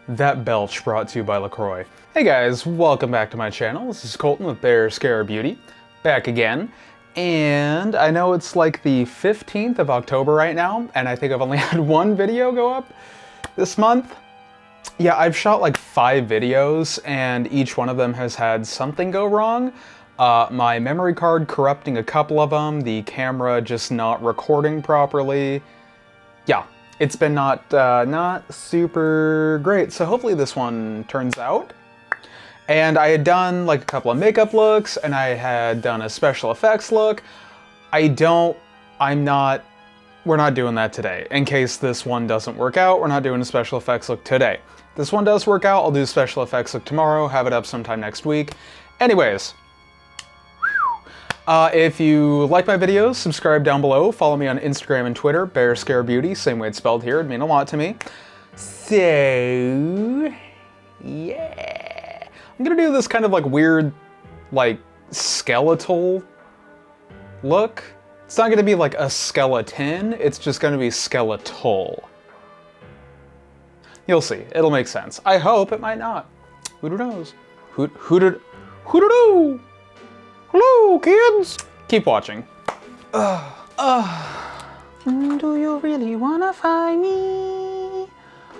That belch brought to you by LaCroix. Hey guys, welcome back to my channel. This is Colton with Bear Scare Beauty, back again. And I know it's like the 15th of October right now, and I think I've only had one video go up this month. Yeah, I've shot like 5 videos, and each one of them has had something go wrong. My memory card corrupting a couple of them, the camera just not recording properly. Yeah. It's been not super great, so hopefully this one turns out. And I had done like a couple of makeup looks, and I had done a special effects look. We're not doing that today. In case this one doesn't work out, we're not doing a special effects look today. If this one does work out, I'll do a special effects look tomorrow, have it up sometime next week. Anyways. If you like my videos, subscribe down below. Follow me on Instagram and Twitter, Bear Scare Beauty, same way it's spelled here. It'd mean a lot to me. So, yeah. I'm gonna do this kind of like weird, like, skeletal look. It's not gonna be like a skeleton, it's just gonna be skeletal. You'll see, it'll make sense. I hope it might not. Who knows? Who-do-do? Hello, kids! Keep watching. Do you really wanna find me?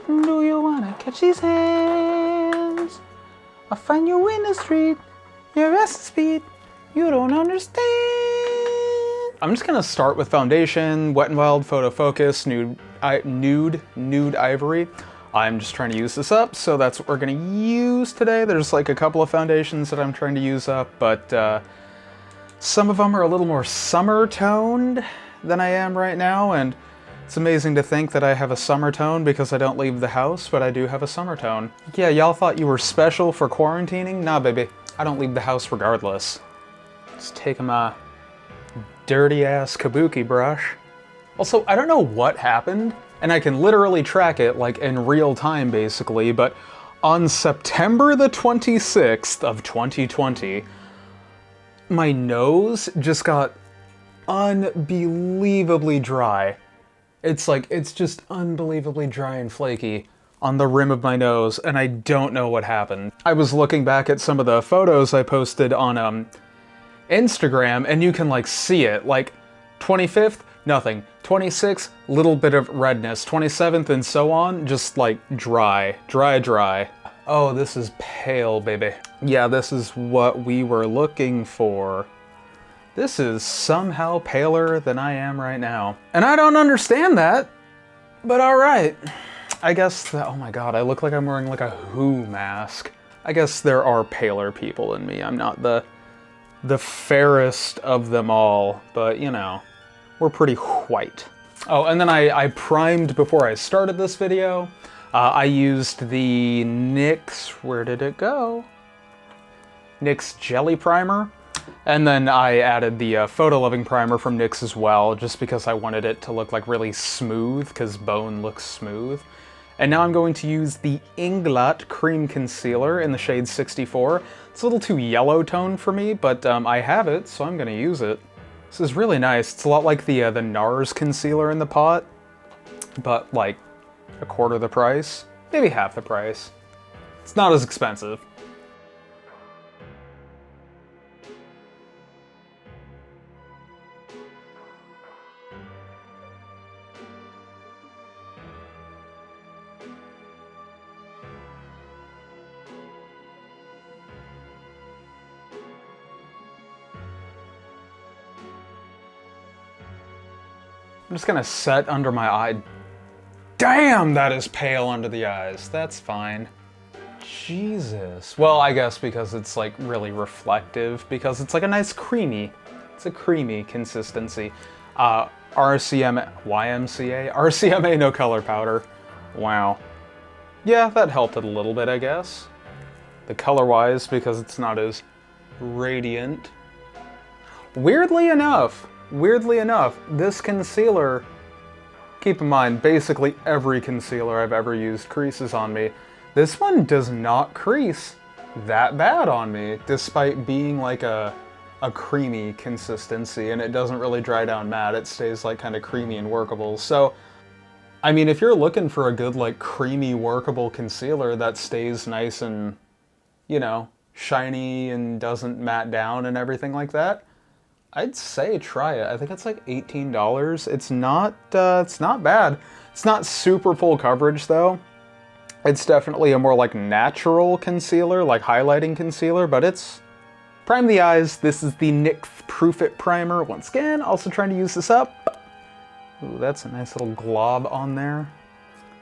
Do you wanna catch these hands? I'll find you in the street, your ass is speed, you don't understand. I'm just gonna start with foundation, Wet n Wild Photo Focus, nude ivory. I'm just trying to use this up, so that's what we're gonna use today. There's like a couple of foundations that I'm trying to use up, but some of them are a little more summer toned than I am right now, and it's amazing to think that I have a summer tone because I don't leave the house, but I do have a summer tone. Yeah, y'all thought you were special for quarantining? Nah, baby. I don't leave the house regardless. Just taking my dirty-ass kabuki brush. Also, I don't know what happened, and I can literally track it, like, in real time, basically, but on September the 26th of 2020, my nose just got unbelievably dry. It's just unbelievably dry and flaky on the rim of my nose, and I don't know what happened. I was looking back at some of the photos I posted on Instagram, and you can like see it. Like 25th, nothing. 26th, little bit of redness. 27th and so on, just like dry. Oh, this is pale, baby. Yeah, this is what we were looking for. This is somehow paler than I am right now. And I don't understand that, but all right. I guess that, oh my God, I look like I'm wearing like a Who mask. I guess there are paler people than me. I'm not the fairest of them all, but you know, we're pretty white. Oh, and then I primed before I started this video. I used the NYX, where did it go? NYX Jelly Primer. And then I added the Photo Loving Primer from NYX as well, just because I wanted it to look like really smooth, because bone looks smooth. And now I'm going to use the Inglot Cream Concealer in the shade 64. It's a little too yellow tone for me, but I have it, so I'm gonna use it. This is really nice. It's a lot like the NARS concealer in the pot, but like a quarter the price, maybe half the price. It's not as expensive. I'm just gonna set under my eye. Damn, that is pale under the eyes. That's fine. Jesus. Well, I guess because it's like really reflective, because it's like a nice creamy, it's a creamy consistency. RCMA no color powder. Wow. Yeah, that helped it a little bit, I guess. The color-wise, because it's not as radiant. Weirdly enough, this concealer, keep in mind, basically every concealer I've ever used creases on me. This one does not crease that bad on me, despite being like a creamy consistency, and it doesn't really dry down matte. It stays like kind of creamy and workable. So I mean, if you're looking for a good, like, creamy, workable concealer that stays nice and, you know, shiny and doesn't matte down and everything like that, I'd say try it. I think it's like $18. It's not bad. It's not super full coverage though. It's definitely a more like natural concealer, like highlighting concealer, but it's prime the eyes. This is the NYX Proof It Primer. Once again, also trying to use this up. Ooh, that's a nice little glob on there.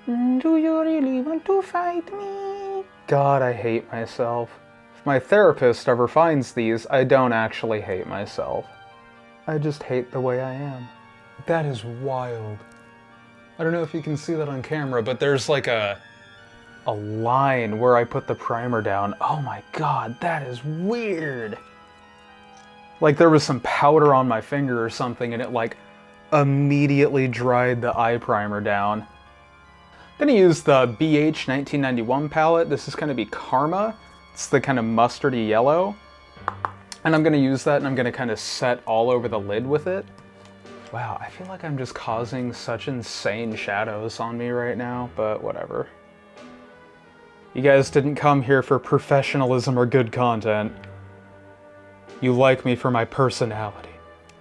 Do you really want to fight me? God, I hate myself. If my therapist ever finds these, I don't actually hate myself. I just hate the way I am. That is wild. I don't know if you can see that on camera, but there's like a line where I put the primer down. Oh my god, that is weird. Like there was some powder on my finger or something and it like immediately dried the eye primer down. I'm gonna use the BH 1991 palette. This is gonna be Karma. It's the kind of mustardy yellow. And I'm gonna use that and I'm gonna kind of set all over the lid with it. Wow, I feel like I'm just causing such insane shadows on me right now, but whatever. You guys didn't come here for professionalism or good content. You like me for my personality.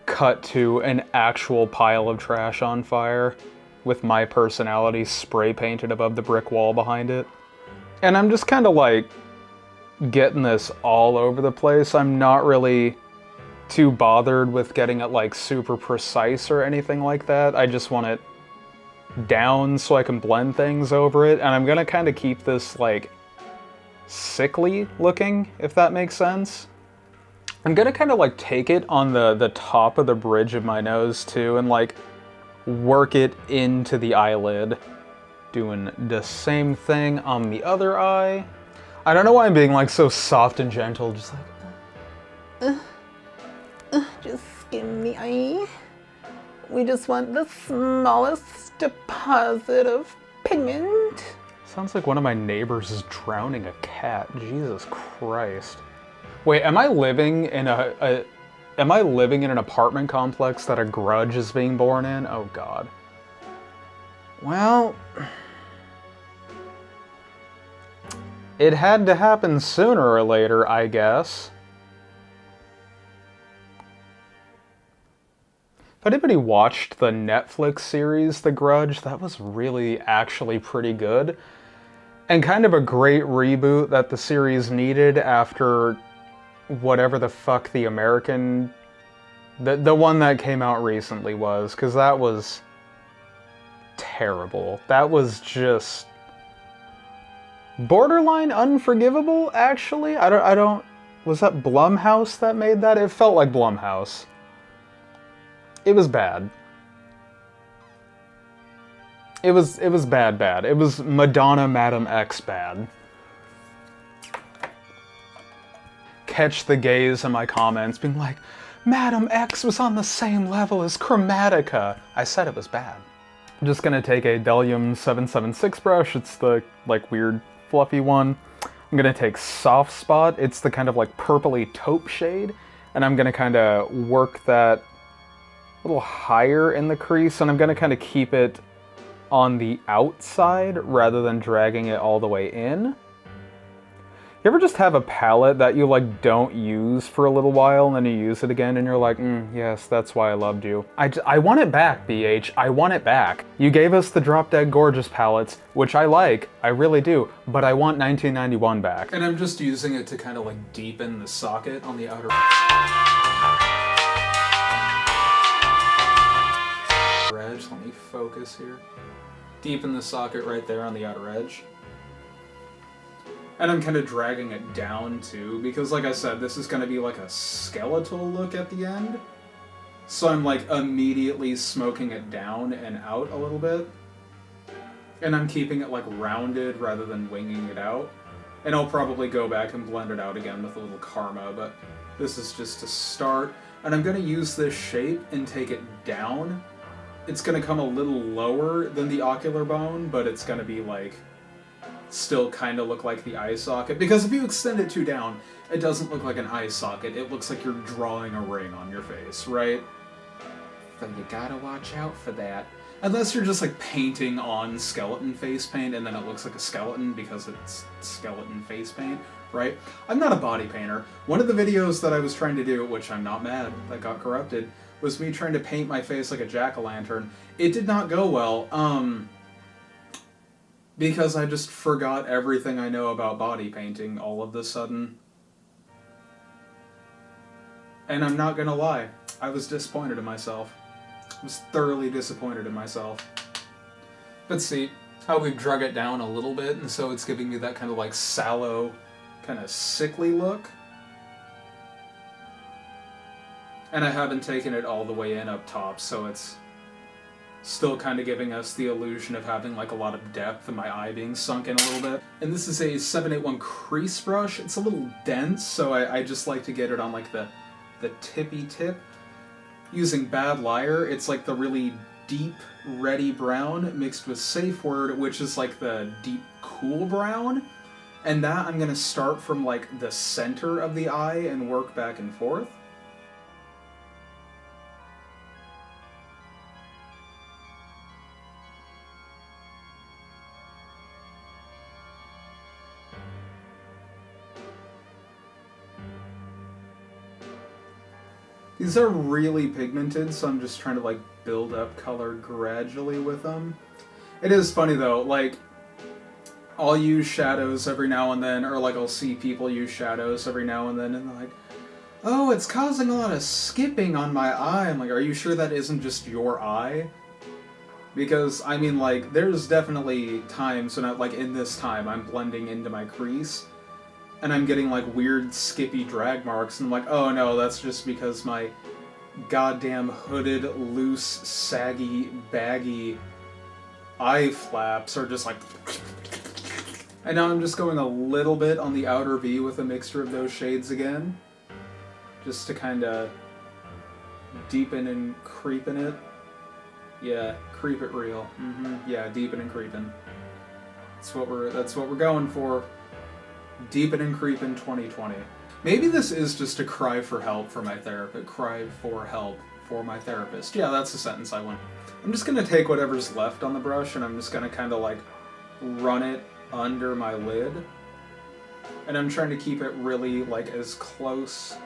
Cut to an actual pile of trash on fire with my personality spray painted above the brick wall behind it. And I'm just kind of like getting this all over the place. I'm not really too bothered with getting it like super precise or anything like that. I just want it down so I can blend things over it. And I'm gonna kind of keep this like sickly looking, if that makes sense. I'm gonna kind of like take it on the top of the bridge of my nose too and like work it into the eyelid. Doing the same thing on the other eye. I don't know why I'm being like so soft and gentle, just like just skim the eye. We just want the smallest deposit of pigment. Sounds like one of my neighbors is drowning a cat. Jesus Christ. Wait, am I living in an apartment complex that a Grudge is being born in? Oh god. Well, it had to happen sooner or later, I guess. If anybody watched the Netflix series The Grudge, that was really actually pretty good. And kind of a great reboot that the series needed after whatever the fuck the American... The one that came out recently was, because that was terrible. That was just borderline unforgivable, actually. I don't... Was that Blumhouse that made that? It felt like Blumhouse. It was bad. It was bad. It was Madonna Madam X bad. Catch the gays in my comments being like, Madam X was on the same level as Chromatica. I said it was bad. I'm just gonna take a Delium 776 brush. It's the like weird fluffy one. I'm gonna take Soft Spot. It's the kind of like purpley taupe shade. And I'm gonna kind of work that a little higher in the crease. And I'm gonna kind of keep it on the outside rather than dragging it all the way in. You ever just have a palette that you like don't use for a little while and then you use it again and you're like, yes, that's why I loved you. I want it back, BH. I want it back. You gave us the Drop Dead Gorgeous palettes, which I like, I really do, but I want 1991 back. And I'm just using it to kind of like deepen the socket on the outer edge. Let me focus here. Deepen the socket right there on the outer edge. And I'm kind of dragging it down too, because like I said, this is going to be like a skeletal look at the end. So I'm like immediately smoking it down and out a little bit. And I'm keeping it like rounded rather than winging it out. And I'll probably go back and blend it out again with a little Karma, but this is just to start. And I'm going to use this shape and take it down. It's going to come a little lower than the ocular bone, but it's going to be like still kind of look like the eye socket, because if you extend it too down, it doesn't look like an eye socket, it looks like you're drawing a ring on your face, right? So you gotta watch out for that. Unless you're just like painting on skeleton face paint and then it looks like a skeleton because it's skeleton face paint, right? I'm not a body painter. One of the videos that I was trying to do, which I'm not mad that got corrupted, was me trying to paint my face like a jack-o'-lantern. It did not go well, because I just forgot everything I know about body painting all of a sudden. And I'm not gonna lie, I was disappointed in myself. I was thoroughly disappointed in myself. But see, how we've drug it down a little bit, and so it's giving me that kind of like sallow, kind of sickly look. And I haven't taken it all the way in up top, so it's still kind of giving us the illusion of having like a lot of depth and my eye being sunk in a little bit. And this is a 781 crease brush. It's a little dense, so I just like to get it on like the tippy tip. Using Bad Liar, it's like the really deep reddy brown mixed with Safe Word, which is like the deep cool brown. And that I'm going to start from like the center of the eye and work back and forth. These are really pigmented, so I'm just trying to like build up color gradually with them. It is funny though, like I'll use shadows every now and then, or like I'll see people use shadows every now and then, and they're like, oh, it's causing a lot of skipping on my eye. I'm like, are you sure that isn't just your eye? Because, I mean, like, there's definitely times when like in this time, I'm blending into my crease, and I'm getting like weird skippy drag marks, and I'm like, oh no, that's just because my goddamn hooded, loose, saggy, baggy eye flaps are just like... And now I'm just going a little bit on the outer V with a mixture of those shades again, just to kind of deepen and creepen it. Yeah, creep it real. Yeah, deepen and creepin'. That's what we're going for. Deepen and creepin' 2020. Maybe this is just a cry for help for my therapist. Cry for help for my therapist. Yeah, that's the sentence I want. I'm just gonna take whatever's left on the brush and I'm just gonna kind of like run it under my lid. And I'm trying to keep it really like as close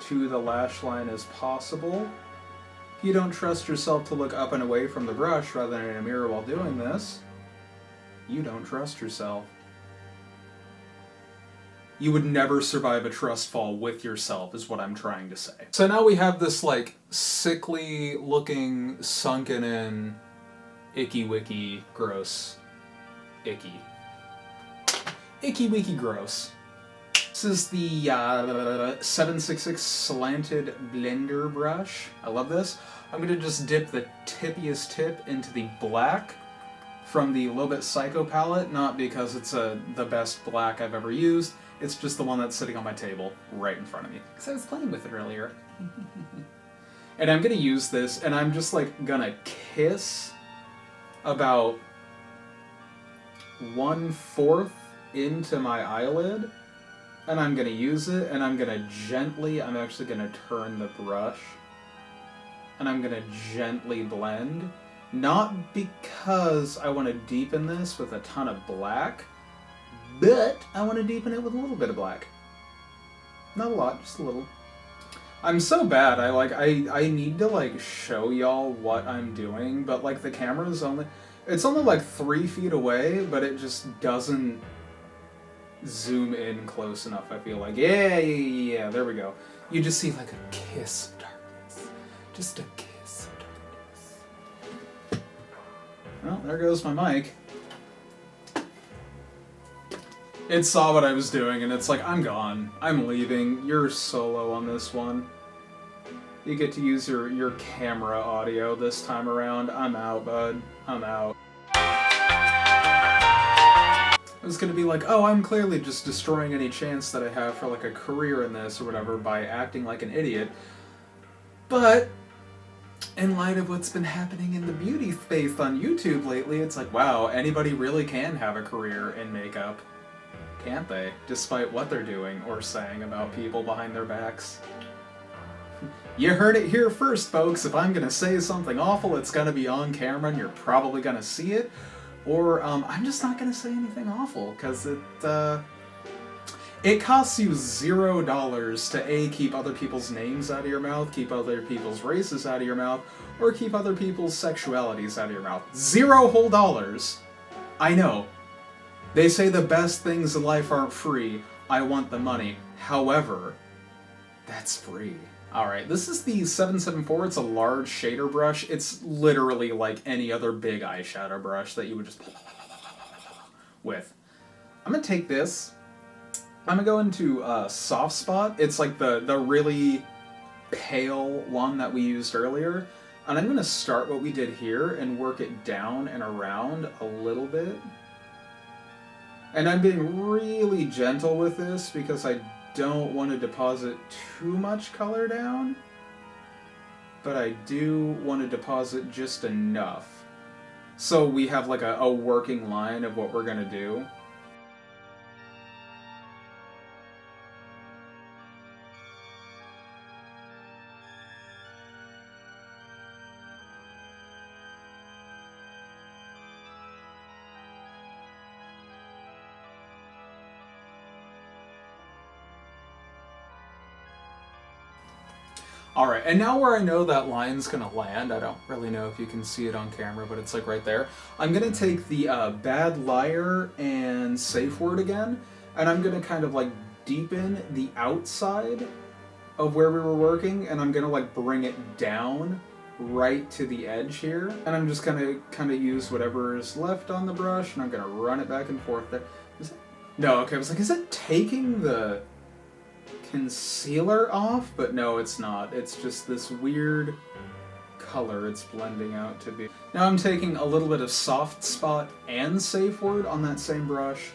to the lash line as possible. If you don't trust yourself to look up and away from the brush rather than in a mirror while doing this, you don't trust yourself. You would never survive a trust fall with yourself, is what I'm trying to say. So now we have this, like, sickly looking, sunken in, icky wicky, gross, icky. Icky wicky gross. This is the 766 slanted blender brush. I love this. I'm gonna just dip the tippiest tip into the black from the Little Bit Psycho palette, not because it's the best black I've ever used. It's just the one that's sitting on my table right in front of me. Because I was playing with it earlier. And I'm gonna use this, and I'm just like gonna kiss about 1/4 into my eyelid. And I'm gonna use it, and I'm gonna gently, I'm actually gonna turn the brush. And I'm gonna gently blend. Not because I want to deepen this with a ton of black, but I want to deepen it with a little bit of black. Not a lot, just a little. I'm so bad, I need to like show y'all what I'm doing, but like the camera's it's only like 3 feet away, but it just doesn't zoom in close enough, I feel like. Yeah, there we go. You just see like a kiss of darkness. Just a kiss. Well, there goes my mic. It saw what I was doing, and it's like, I'm gone. I'm leaving. You're solo on this one. You get to use your camera audio this time around. I'm out, bud. I'm out. I was gonna be like, oh, I'm clearly just destroying any chance that I have for like a career in this or whatever by acting like an idiot. But in light of what's been happening in the beauty space on YouTube lately, it's like, wow, anybody really can have a career in makeup, can't they? Despite what they're doing or saying about people behind their backs. You heard it here first, folks. If I'm gonna say something awful, it's gonna be on camera and you're probably gonna see it. Or I'm just not gonna say anything awful, because it costs you $0 to A, keep other people's names out of your mouth, keep other people's races out of your mouth, or keep other people's sexualities out of your mouth. $0 whole. I know. They say the best things in life aren't free. I want the money. However, that's free. Alright, this is the 774. It's a large shader brush. It's literally like any other big eyeshadow brush that you would just with. I'm gonna take this. I'm gonna go into Soft Spot. It's like the really pale one that we used earlier. And I'm gonna start what we did here and work it down and around a little bit. And I'm being really gentle with this because I don't want to deposit too much color down, but I do want to deposit just enough so we have like a working line of what we're going to do. Alright, and now where I know that line's gonna land, I don't really know if you can see it on camera, but it's like right there. I'm gonna take the bad liar and safe word again, and I'm gonna kind of like deepen the outside of where we were working, and I'm gonna like bring it down right to the edge here. And I'm just gonna kind of use whatever is left on the brush, and I'm gonna run it back and forth there. No, okay, I was like, is it taking the concealer off? But no, it's not. It's just this weird color it's blending out to be. Now I'm taking a little bit of Soft Spot and Safe Word on that same brush,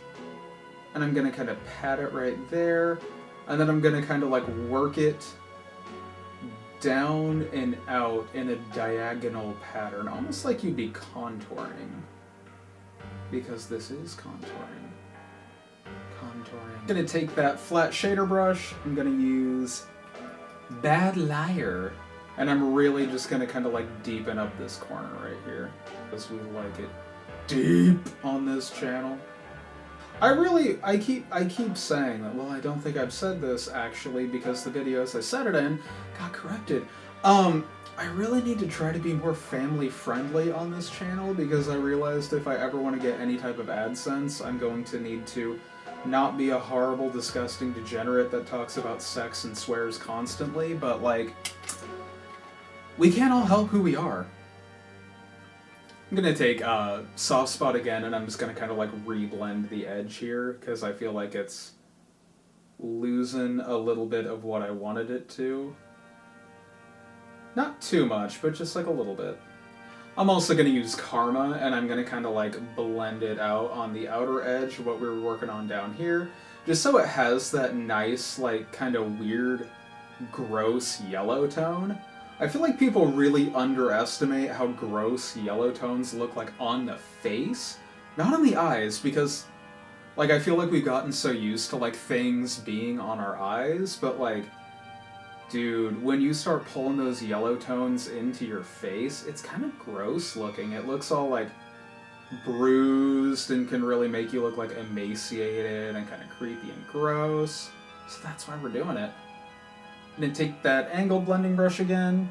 and I'm gonna kind of pat it right there, and then I'm gonna kind of like work it down and out in a diagonal pattern, almost like you'd be contouring, because this is contouring. I'm gonna take that flat shader brush, I'm gonna use Bad Liar, and I'm really just gonna kind of like deepen up this corner right here, because we like it deep on this channel. I keep saying that, well, I don't think I've said this actually, because the videos I said it in got corrected. I really need to try to be more family friendly on this channel, because I realized if I ever want to get any type of AdSense, I'm going to need to not be a horrible, disgusting degenerate that talks about sex and swears constantly, but like, we can't all help who we are. I'm gonna take Soft Spot again, and I'm just gonna kind of like re-blend the edge here, because I feel like it's losing a little bit of what I wanted it to. Not too much, but just like a little bit. I'm also going to use Karma, and I'm going to kind of like blend it out on the outer edge of what we were working on down here, just so it has that nice, like, kind of weird, gross yellow tone. I feel like people really underestimate how gross yellow tones look like on the face, not on the eyes, because, like, I feel like we've gotten so used to, like, things being on our eyes, but, like, dude, when you start pulling those yellow tones into your face, it's kind of gross looking. It looks all like bruised and can really make you look like emaciated and kind of creepy and gross. So that's why we're doing it. I'm gonna take that angled blending brush again.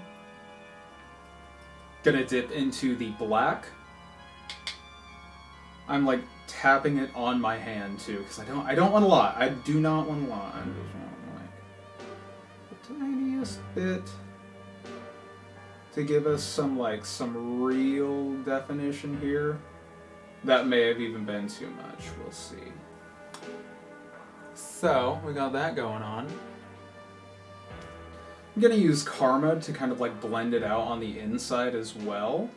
Gonna dip into the black. I'm like tapping it on my hand too, because I don't want a lot. I do not want a lot. I just want tiniest bit to give us some real definition here. That may have even been too much, we'll see. So, we got that going on. I'm gonna use Karma to kind of like blend it out on the inside as well.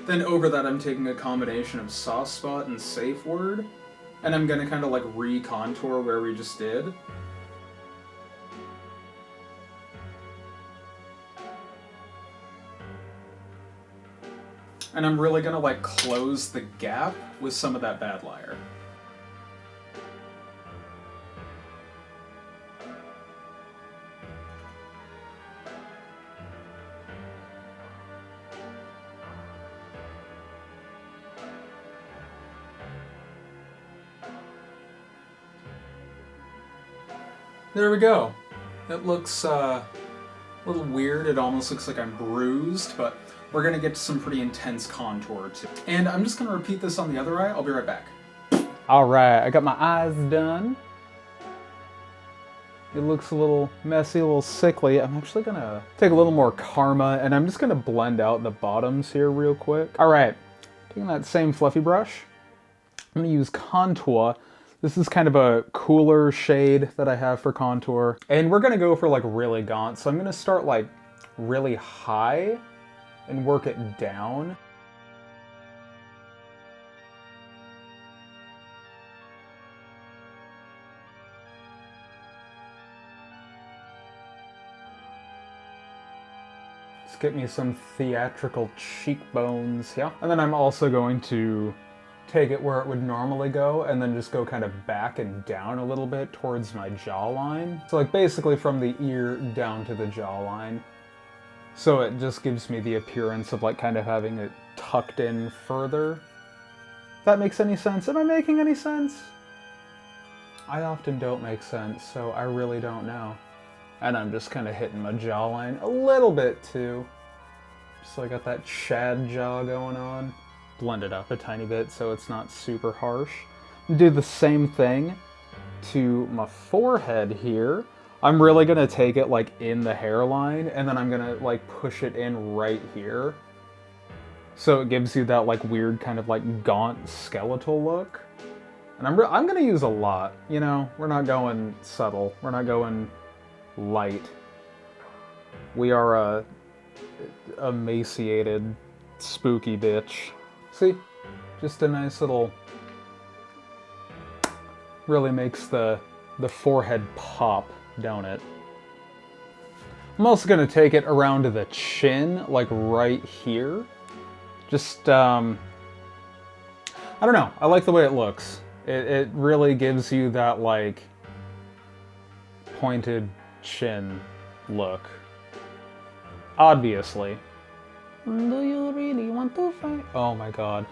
Then over that, I'm taking a combination of Soft Spot and Safe Word, and I'm gonna kind of like re-contour where we just did. And I'm really gonna like close the gap with some of that Bad Liar. There we go. It looks a little weird. It almost looks like I'm bruised, but we're gonna get to some pretty intense contour too. And I'm just gonna repeat this on the other eye. I'll be right back. All right, I got my eyes done. It looks a little messy, a little sickly. I'm actually gonna take a little more Karma, and I'm just gonna blend out the bottoms here real quick. All right, taking that same fluffy brush, I'm gonna use Contour. This is kind of a cooler shade that I have for contour. And we're gonna go for like really gaunt. So I'm gonna start like really high and work it down. Let's get me some theatrical cheekbones, yeah. And then I'm also going to take it where it would normally go and then just go kind of back and down a little bit towards my jawline. So like basically from the ear down to the jawline. So it just gives me the appearance of like kind of having it tucked in further. If that makes any sense? Am I making any sense? I often don't make sense, so I really don't know. And I'm just kind of hitting my jawline a little bit too. So I got that Chad jaw going on. Blend it up a tiny bit so it's not super harsh. Do the same thing to my forehead here. I'm really gonna take it like in the hairline and then I'm gonna like push it in right here. So it gives you that like weird kind of like gaunt skeletal look. And I'm gonna use a lot, you know? We're not going subtle. We're not going light. We are a emaciated, spooky bitch. See? Just a nice little... Really makes the forehead pop, don't it? I'm also gonna take it around to the chin, like right here. Just, I don't know. I like the way it looks. It really gives you that, like, pointed chin look. Obviously. Do you really want to fight? Oh my god.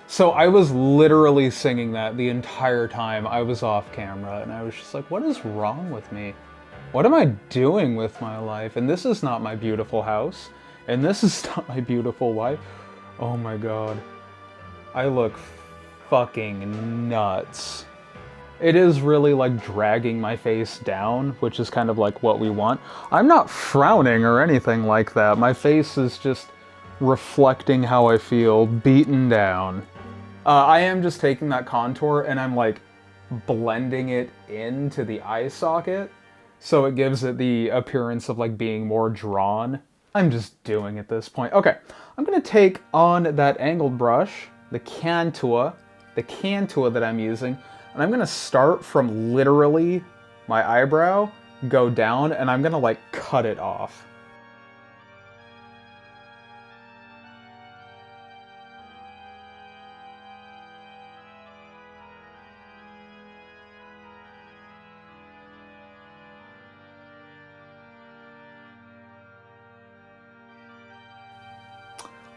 So I was literally singing that the entire time I was off camera, and I was just like, what is wrong with me? What am I doing with my life? And this is not my beautiful house. And this is not my beautiful wife. Oh my god. I look fucking nuts. It is really like dragging my face down, which is kind of like what we want. I'm not frowning or anything like that. My face is just reflecting how I feel, beaten down. I am just taking that contour and I'm like blending it into the eye socket, so it gives it the appearance of like being more drawn. I'm just doing at this point. Okay, I'm gonna take on that angled brush, the contour that I'm using, and I'm gonna start from literally my eyebrow, go down, and I'm gonna like cut it off.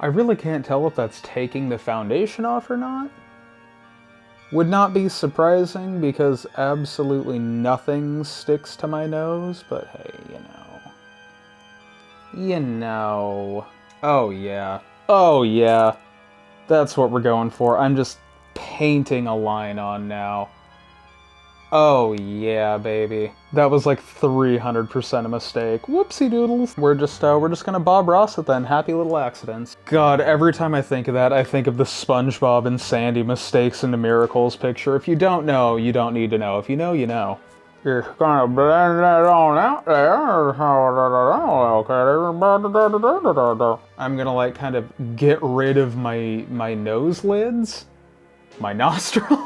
I really can't tell if that's taking the foundation off or not. Would not be surprising because absolutely nothing sticks to my nose, but hey, you know. You know. Oh yeah. Oh yeah. That's what we're going for. I'm just painting a line on now. Oh yeah, baby. That was like 300% a mistake. Whoopsie doodles. We're just gonna Bob Ross it then. Happy little accidents. God, every time I think of that, I think of the SpongeBob and Sandy Mistakes into Miracles picture. If you don't know, you don't need to know. If you know, you know. You're gonna blend that on out there. I'm gonna like kind of get rid of my nose lids, my nostril.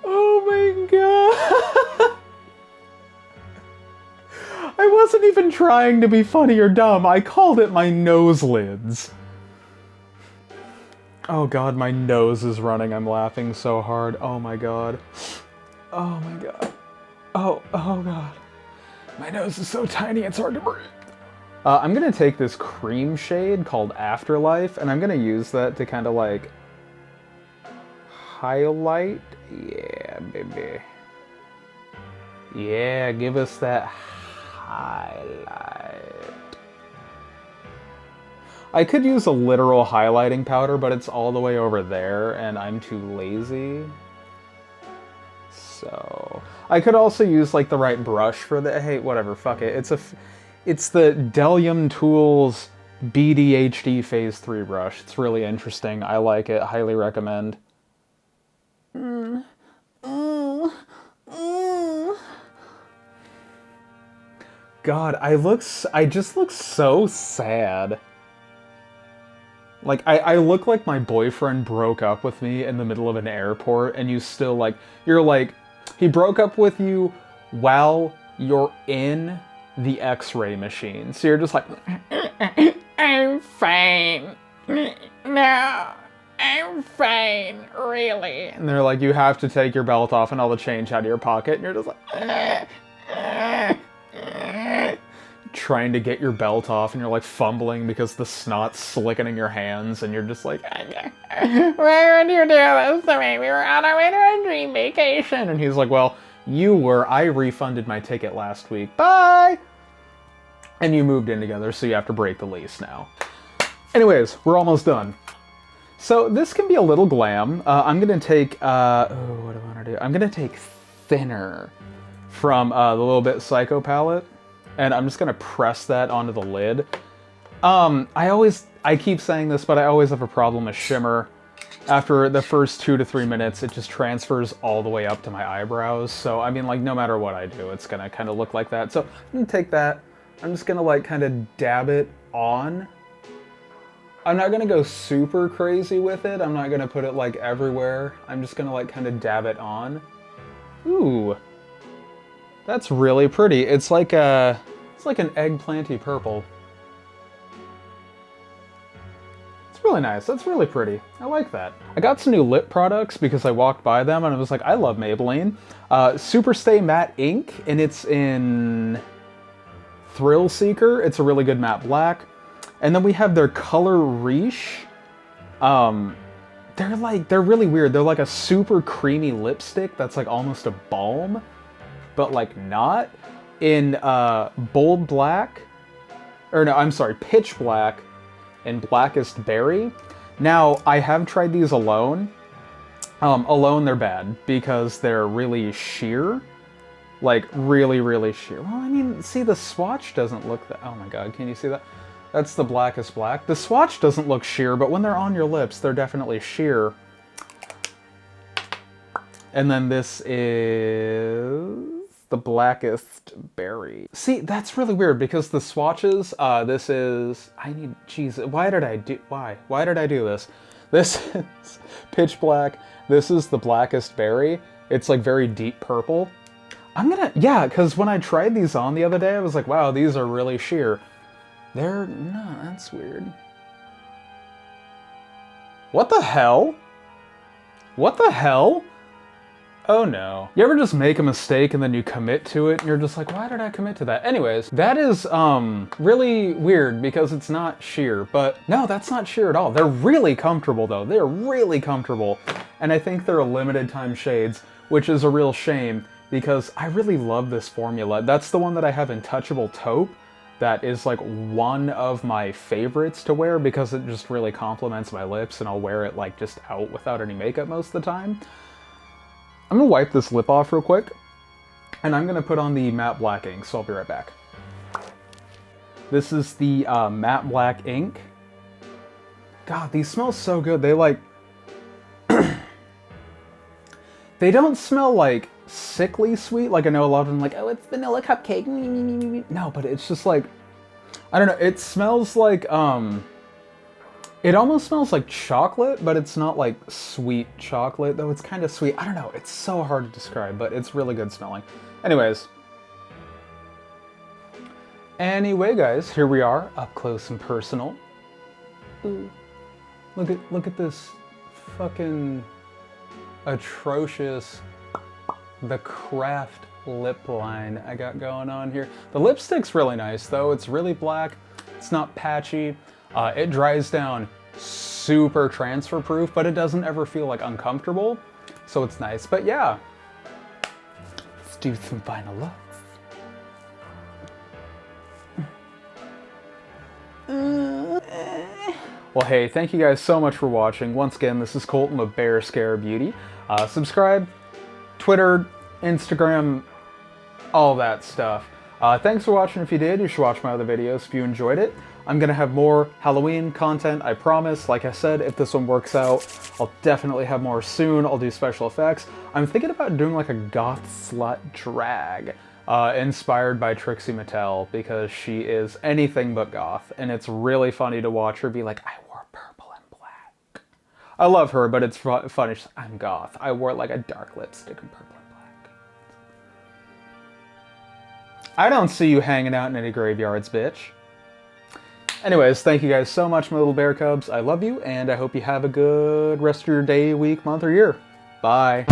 Oh my god. I wasn't even trying to be funny or dumb. I called it my nose lids. Oh god, my nose is running. I'm laughing so hard. Oh my god. Oh my god. Oh god. My nose is so tiny, it's hard to breathe. I'm gonna take this cream shade called Afterlife, and I'm gonna use that to kind of like highlight. Yeah, baby. Yeah, give us that highlight. I could use a literal highlighting powder, but it's all the way over there, and I'm too lazy. So I could also use like the right brush for the. Hey, whatever, fuck it. It's the Delium Tools BDHD Phase 3 brush. It's really interesting. I like it. Highly recommend. God, I just look so sad. Like, I look like my boyfriend broke up with me in the middle of an airport, and you still, like, you're like, he broke up with you while you're in the X-ray machine. So you're just like, I'm fine. No, I'm fine, really. And they're like, you have to take your belt off and all the change out of your pocket, and you're just like, trying to get your belt off, and you're like fumbling because the snot's slicking in your hands, and you're just like, why would you do this to me? We were on our way to a dream vacation. And he's like, well, you were. I refunded my ticket last week. Bye! And you moved in together, so you have to break the lease now. Anyways, we're almost done. So this can be a little glam. I'm gonna take, what do I wanna do? I'm gonna take Thinner from the Little Bit Psycho palette. And I'm just gonna press that onto the lid. I keep saying this, but I always have a problem with shimmer. After the first 2 to 3 minutes, it just transfers all the way up to my eyebrows. So, I mean, like, no matter what I do, it's gonna kind of look like that. So, I'm gonna take that. I'm just gonna, like, kind of dab it on. I'm not gonna go super crazy with it. I'm not gonna put it, like, everywhere. I'm just gonna, like, kind of dab it on. Ooh. That's really pretty. It's like an eggplanty purple. It's really nice. That's really pretty. I like that. I got some new lip products because I walked by them and I was like, I love Maybelline. Super Stay Matte Ink, and it's in Thrill Seeker. It's a really good matte black. And then we have their Color Riche. They're really weird. They're like a super creamy lipstick that's like almost a balm, but like not, in bold black, or no, I'm sorry, pitch black and blackest berry. Now, I have tried these alone. Alone they're bad because they're really sheer. Like, really, really sheer. Well, I mean, see, the swatch doesn't look that, oh my god, can you see that? That's the blackest black. The swatch doesn't look sheer, but when they're on your lips, they're definitely sheer. And then this is the blackest berry. See, that's really weird because the swatches, this is, why did I do this? This is pitch black. This is the blackest berry. It's like very deep purple. Yeah, because when I tried these on the other day, I was like, wow, these are really sheer. No, that's weird. What the hell? What the hell? Oh no. You ever just make a mistake and then you commit to it and you're just like, why did I commit to that? Anyways, that is really weird because it's not sheer, but no, that's not sheer at all. They're really comfortable though. They're really comfortable. And I think they're limited time shades, which is a real shame because I really love this formula. That's the one that I have in Touchable Taupe. That is like one of my favorites to wear because it just really complements my lips and I'll wear it like just out without any makeup most of the time. I'm gonna wipe this lip off real quick, and I'm gonna put on the matte black ink, so I'll be right back. This is the matte black ink. God, these smell so good. They like, they don't smell like sickly sweet, like I know a lot of them like, oh, it's vanilla cupcake. No, but it's just like, I don't know, it smells like, it almost smells like chocolate, but it's not like sweet chocolate, though it's kind of sweet. I don't know, it's so hard to describe, but it's really good smelling. Anyways. Anyway, guys, here we are, up close and personal. Ooh. Look at this fucking atrocious The Craft lip line I got going on here. The lipstick's really nice though. It's really black. It's not patchy. It dries down super transfer proof, but it doesn't ever feel like uncomfortable. So it's nice. But yeah, let's do some final looks. Well, hey, thank you guys so much for watching. Once again, this is Colton with Bear Scare Beauty. Subscribe, Twitter, Instagram, all that stuff. Thanks for watching. If you did, you should watch my other videos if you enjoyed it. I'm gonna have more Halloween content, I promise. Like I said, if this one works out, I'll definitely have more soon. I'll do special effects. I'm thinking about doing like a goth slut drag, inspired by Trixie Mattel, because she is anything but goth, and it's really funny to watch her be like, I wore purple and black. I love her, but it's funny. She's like, I'm goth. I wore like a dark lipstick and purple and black. I don't see you hanging out in any graveyards, bitch. Anyways, thank you guys so much, my little bear cubs. I love you, and I hope you have a good rest of your day, week, month, or year. Bye.